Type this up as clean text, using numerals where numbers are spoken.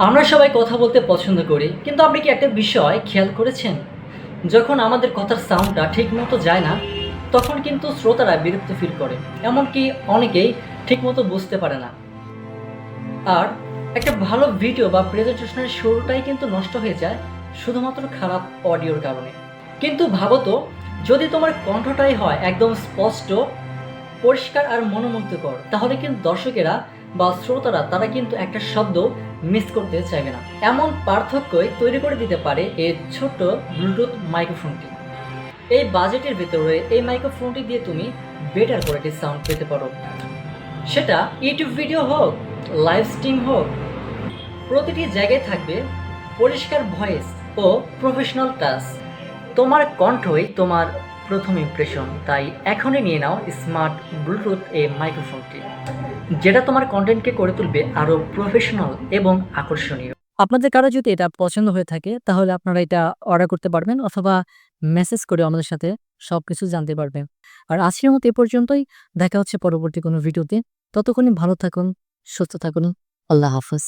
আমরা সবাই কথা বলতে পছন্দ করি, কিন্তু আপনি কি একটা বিষয় খেয়াল করেছেন? যখন আমাদের কথার সাউন্ডটা ঠিকমতো যায় না, তখন কিন্তু শ্রোতারা বিরক্ত ফিল করে। এমনকি অনেকেই ঠিকমতো বুঝতে পারে না। আর একটা ভালো ভিডিও বা প্রেজেন্টেশনের শুরুটাই কিন্তু নষ্ট হয়ে যায় শুধুমাত্র খারাপ অডিওর কারণে। কিন্তু ভাবো তো, যদি তোমার কণ্ঠটাই হয় একদম স্পষ্ট, পরিষ্কার আর মনোমুগ্ধকর, তাহলে কিন্তু দর্শকেরা বা শ্রোতারা তারা কিন্তু একটা শব্দ মিস করতে চাইবে না। এমন পার্থক্যই তৈরি করে দিতে পারে এই ছোট্ট ব্লুটুথ মাইক্রোফোনটি। এই বাজেটের ভেতরে এই মাইক্রোফোনটি দিয়ে তুমি বেটার কোয়ালিটি সাউন্ড পেতে পারো। সেটা ইউটিউব ভিডিও হোক, লাইভ স্ট্রিম হোক, প্রতিটি জায়গায় থাকবে পরিষ্কার ভয়েস ও প্রফেশনাল টাচ। তোমার কণ্ঠই তোমার প্রথম ইমপ্রেশন, তাই এখনই নিয়ে নাও স্মার্ট ব্লুটুথ এই মাইক্রোফোনটি, যেটা তোমার কন্টেন্টকে করে তুলবে আরও প্রফেশনাল এবং আকর্ষণীয়। আপনাদের কারো যদি এটা পছন্দ হয়ে থাকে, তাহলে আপনারা এটা অর্ডার করতে পারবেন অথবা মেসেজ করে আমাদের সাথে সবকিছু জানতে পারবেন। আর আজকের মতো এ পর্যন্তই। দেখা হচ্ছে পরবর্তী কোনো ভিডিওতে। ততক্ষণই ভালো থাকুন, সুস্থ থাকুন। আল্লাহ হাফেজ।